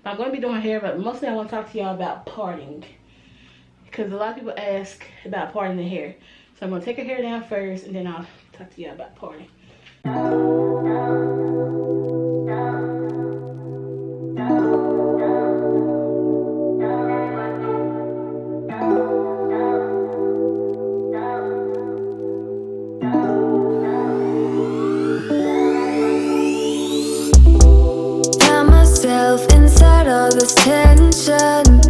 I'm going to be doing hair, but mostly I want to talk to y'all about parting. Because a lot of people ask about parting the hair. So I'm going to take her hair down first, and then I'll talk to y'all about parting. Inside all this tension,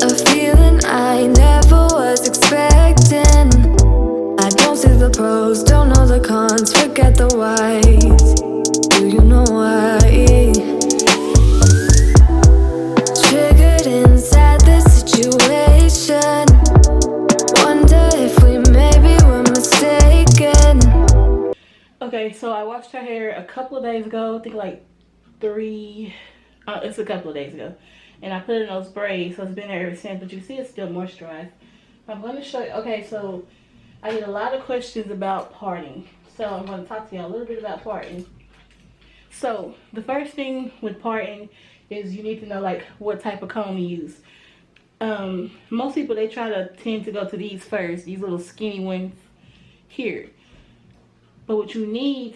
a feeling I never was expecting. I don't see the pros, don't know the cons, forget the whys. Do you know why? Triggered inside this situation, wonder if we maybe were mistaken. Okay, so I washed her hair a couple of days ago, I think like it's a couple of days ago, and I put it in those braids, so it's been there ever since, but you see it's still moisturized. I'm going to show you. Okay, so I get a lot of questions about parting, so I'm going to talk to you a little bit about parting. So the first thing with parting is you need to know like what type of comb you use. Most people, they tend to go to these first, these little skinny ones here, but what you need,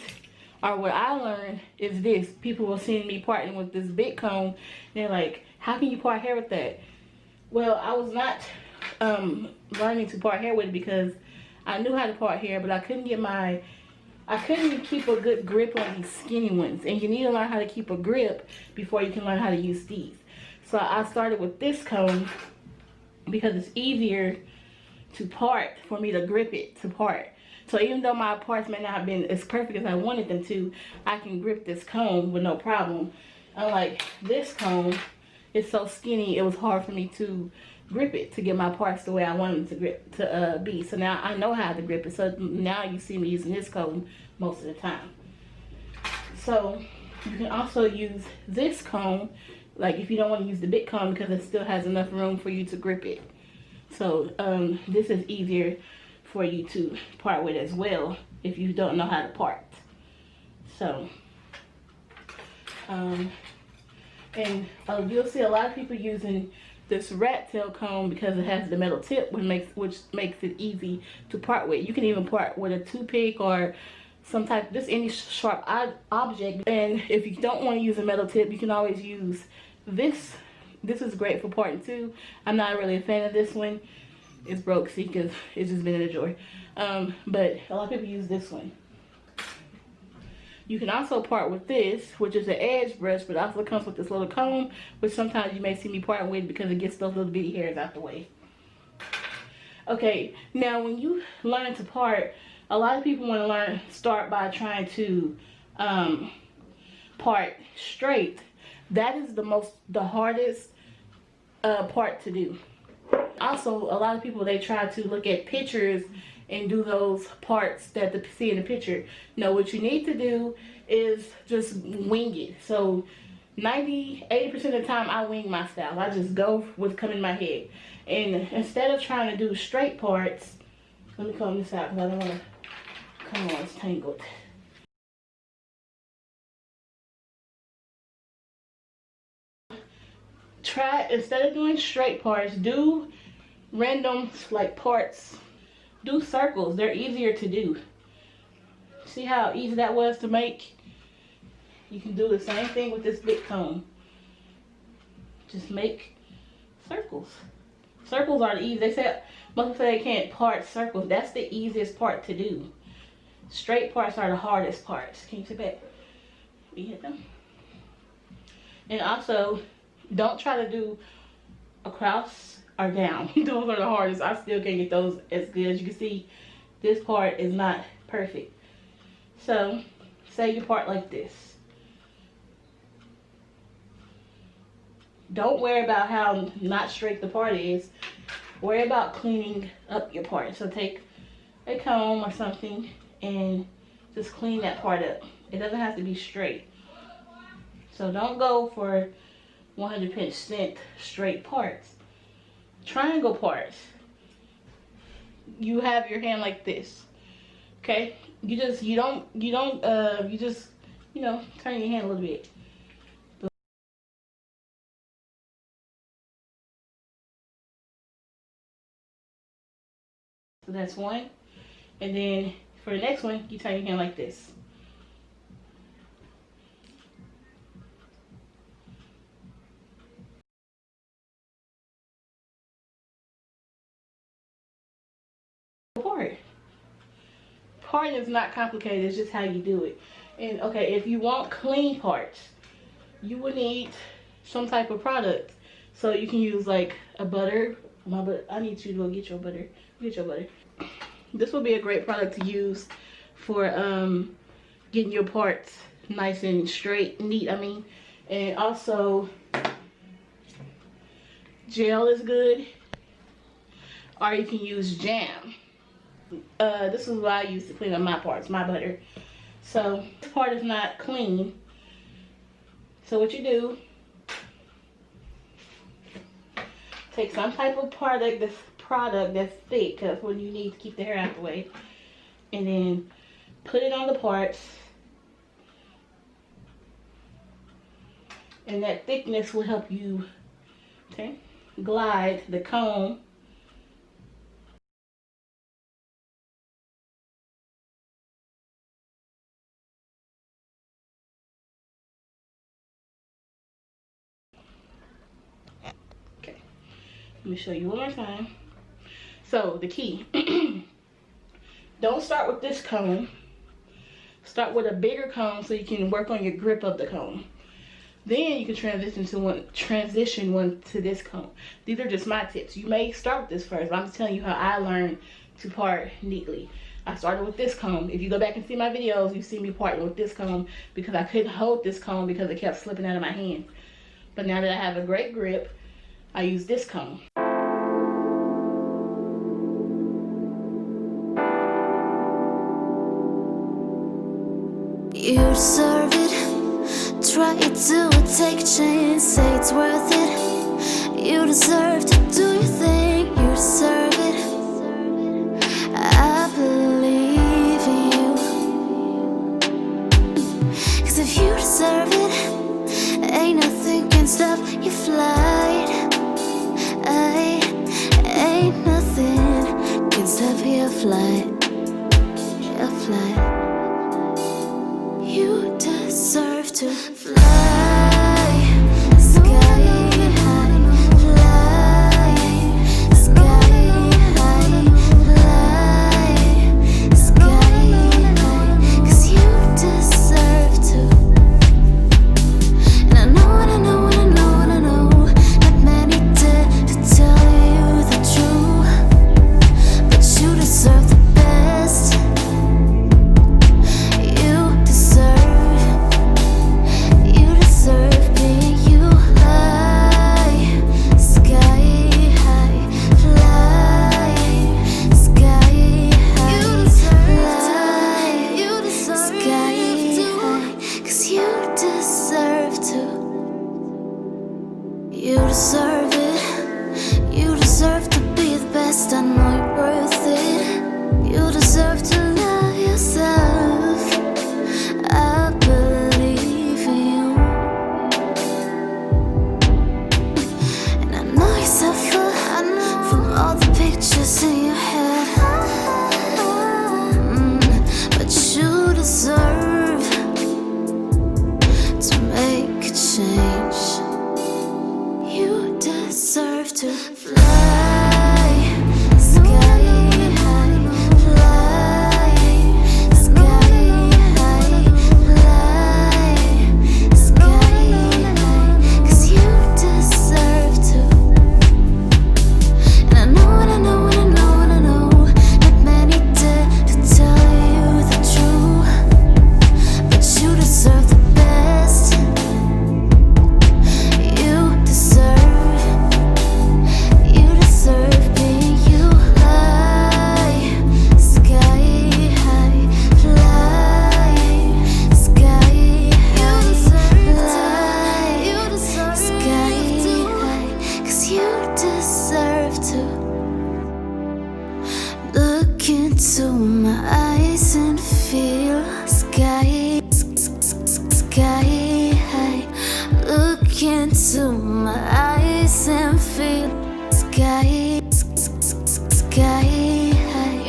or what I learned, is this. People were seeing me parting with this big comb, and they're like, how can you part hair with that? Well, I was not learning to part hair with it because I knew how to part hair, but I couldn't keep a good grip on these skinny ones, and you need to learn how to keep a grip before you can learn how to use these. So I started with this comb because it's easier to part, for me to grip it to part. So even though my parts may not have been as perfect as I wanted them to, I can grip this comb with no problem. Unlike this comb, it's so skinny, it was hard for me to grip it, to get my parts the way I wanted them to be. So now I know how to grip it. So now you see me using this comb most of the time. So you can also use this comb, like if you don't want to use the big comb, because it still has enough room for you to grip it. So this is easier for you to part with as well if you don't know how to part. So you'll see a lot of people using this rat tail comb because it has the metal tip, which makes it easy to part with. You can even part with a toothpick or some type, just any sharp object. And if you don't want to use a metal tip, you can always use this. This is great for parting too. I'm not really a fan of this one. It's broke, see, because it's just been in a drawer. But a lot of people use this one. You can also part with this, which is an edge brush, but also comes with this little comb, which sometimes you may see me parting with because it gets those little bitty hairs out the way. Okay, now when you learn to part, a lot of people want to start by trying to part straight. That is the hardest part to do. Also, a lot of people, they try to look at pictures and do those parts that they see in the picture. No, what you need to do is just wing it. So 80% of the time I wing my style. I just go with coming in my head. And instead of trying to do straight parts, let me comb this out because I don't want to come on, it's tangled. Instead of doing straight parts, do random like parts. Do circles. They're easier to do. See how easy that was to make? You can do the same thing with this big comb. Just make circles. Circles are the easy. They say, most people say they can't part circles. That's the easiest part to do. Straight parts are the hardest parts. Can you see that? We hit them. And also, don't try to do across or down. Those are the hardest. I still can't get those as good. As you can see, this part is not perfect. So, say you part like this. Don't worry about how not straight the part is. Worry about cleaning up your part. So take a comb or something and just clean that part up. It doesn't have to be straight. So don't go for 100% straight parts. Triangle parts. You have your hand like this. Okay? You just turn your hand a little bit. So that's one. And then for the next one, you turn your hand like this. Parting is not complicated, it's just how you do it. And okay, if you want clean parts, you would need some type of product. So you can use like a butter. I need you to go get your butter. Get your butter. This would be a great product to use for getting your parts nice and straight, neat. And also gel is good, or you can use jam. This is what I use to clean up my parts, my butter. So this part is not clean. So what you do, take some type of product that's thick, because what you need to keep the hair out the way, and then put it on the parts, and that thickness will help you, okay, glide the comb Let me show you one more time. So the key, don't start with this comb. Start with a bigger comb so you can work on your grip of the comb. Then you can transition one to this comb. These are just my tips. You may start with this first, but I'm just telling you how I learned to part neatly. I started with this comb. If you go back and see my videos, you see me parting with this comb because I couldn't hold this comb because it kept slipping out of my hand. But now that I have a great grip, I use this comb. You deserve it. Try to take a chance, say it's worth it. You deserve to do your thing. You deserve it. I believe in you. 'Cause if you deserve it, ain't nothing can stop your flight. Ain't nothing can stop your flight. Your flight. You deserve to fly, sky high, fly, sky high, fly, sky high, 'cause you deserve to. And I know, and I know, and I know, and I know, not many dare to tell you the truth, but you deserve the best. You deserve being you. Fly, sky high, fly, sky high, fly, sky high, 'cause you deserve to. You deserve it. You deserve to be the best. I know you're worth it. You deserve to love yourself. I believe in you. And I know you suffer from all the pictures in your head. But you deserve to make a change. You deserve to fly, sky high, fly, sky high, fly, sky high, 'cause you deserve to. And I know, and I know, and I know, and I know, not many dare to tell you the truth, but you deserve the best. You deserve being you. Fly, sky high, fly, sky high, fly, sky high, 'cause you deserve to. Look into my eyes and feel sky high. Look into my eyes and feel sky high.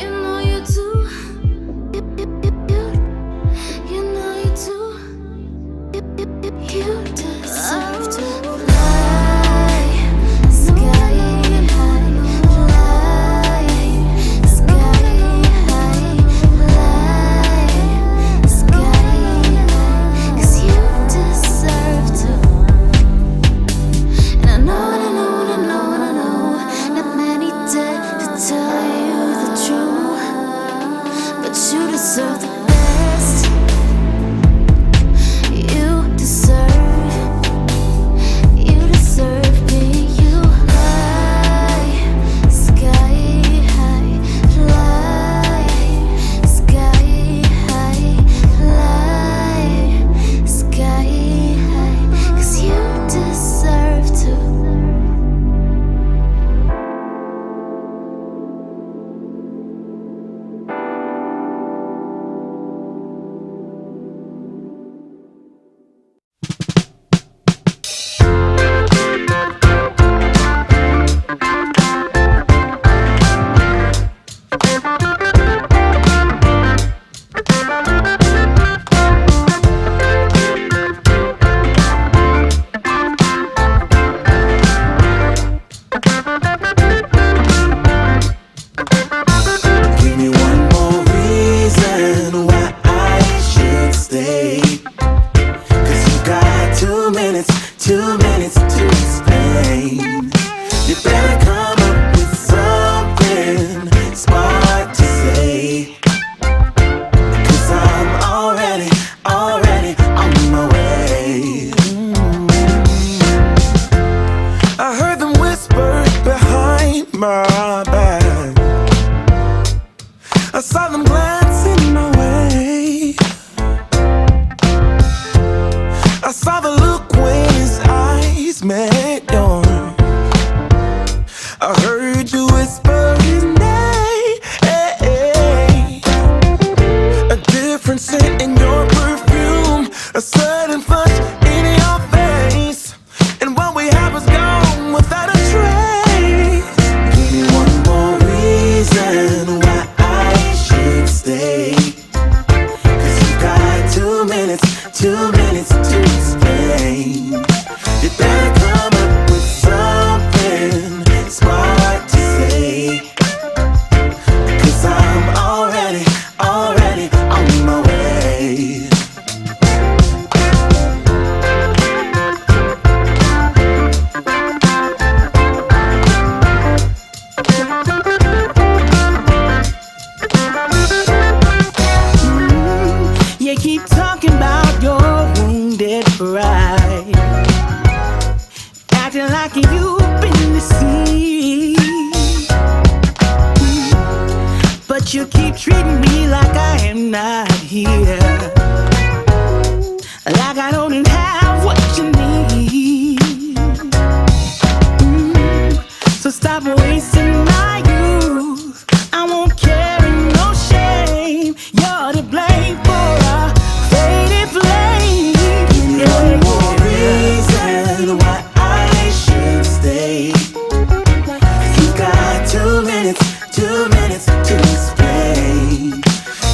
to explain. You better come up with something smart to say. 'Cause I'm already on my way. I heard them whisper behind my back. I saw them glancing my way. I saw the look when his eyes met yours. I heard you whisper his name. A different scent in your perfume, a sudden flush in your face, and what we had was gone without a trace. Give me one more reason why I should stay. 'Cause you got 2 minutes to explain. You better come up with something smart to say. 'Cause I'm already on my way. You keep talking about your wounded pride, acting like you've been deceived. But you keep treating me like I am not here, like I don't have what you need. So stop wasting my youth. I won't carry no shame. You're to blame for a faded flame. One more reason why I should stay. You got 2 minutes to explain.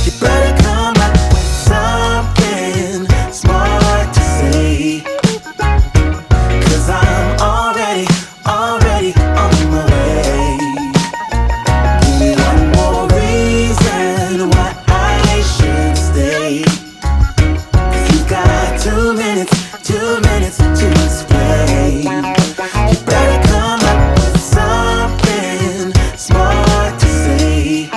You better come up with something smart to say. 'Cause I'm already on my way. Give me one more reason why I should stay. You got 2 minutes to explain. You better come up with something smart to say.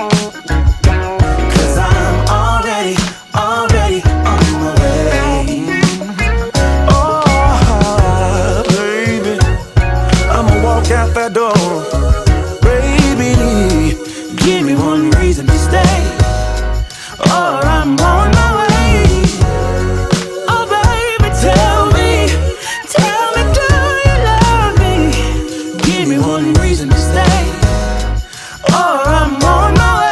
'Cause I'm already on my way. Oh, baby, I'ma walk out that door. Baby, give me one reason to stay, or I'm on my way. Oh baby, tell me, do you love me? Give me one reason to stay, or I'm on my way.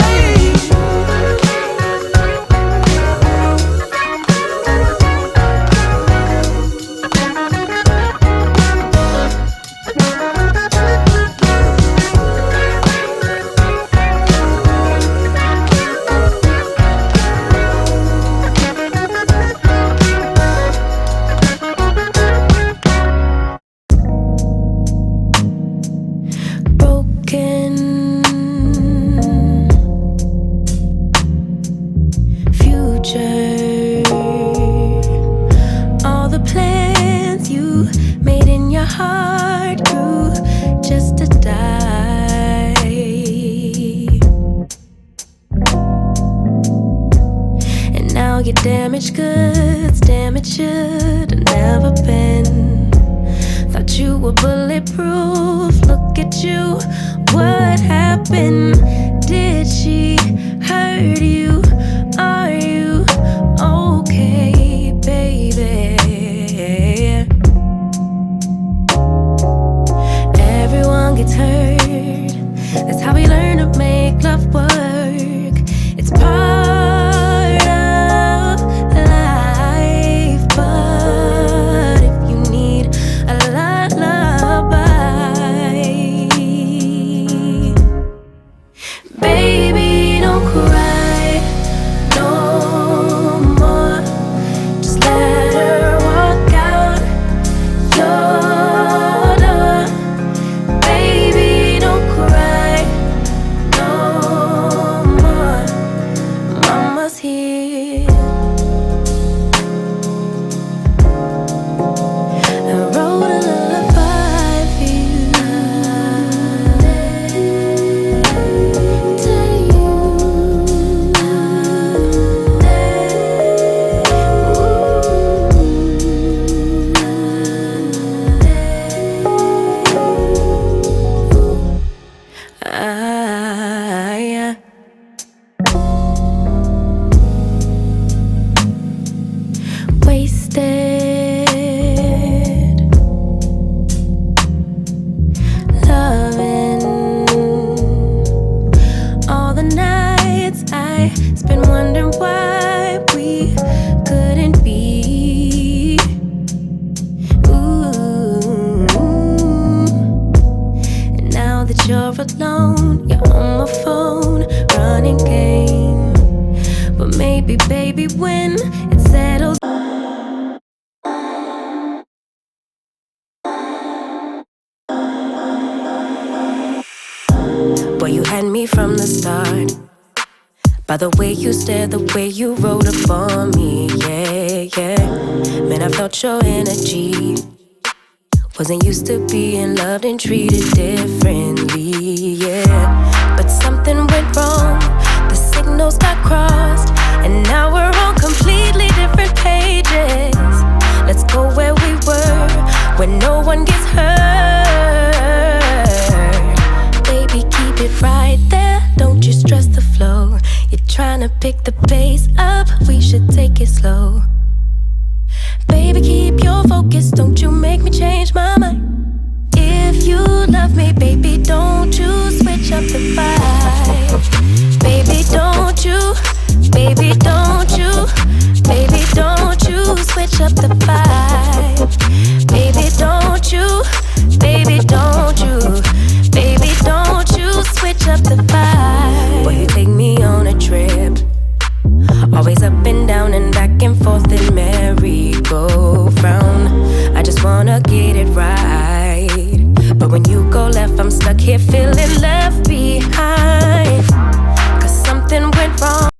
Broken future, all the plans you made in your heart grew just to die. And now your damaged goods, damaged should have never been. Thought you were bulletproof, look at you, what happened? Did she hurt you? Are you okay, baby? Everyone gets hurt, that's how we learn to make love work. It's part of life, but if you need a lullaby, baby, don't cry no more. Just let her walk out your door. Baby, don't cry no Boy, you had me from the start. By the way you stared, the way you wrote up on me, yeah, yeah. Man, I felt your energy. Wasn't used to being loved and treated differently, yeah. But something went wrong, the signals got crossed, and now we're on completely different pages. Let's go where we were, where no one gets hurt. Baby, keep it right there, don't you stress the flow. You're trying to pick the pace up, we should take it slow. Baby, keep your focus, don't you make me change my mind. If you love me, baby, don't you switch up the vibe. Baby, don't you, baby, don't you, baby, don't you switch up the vibe. Baby, don't you, baby, don't you, baby, don't you switch up the vibe. Boy, you take me on a trip, always up and down and back and forth in merry-go-round. I just wanna get it right, but when you go left, I'm stuck here feeling left behind.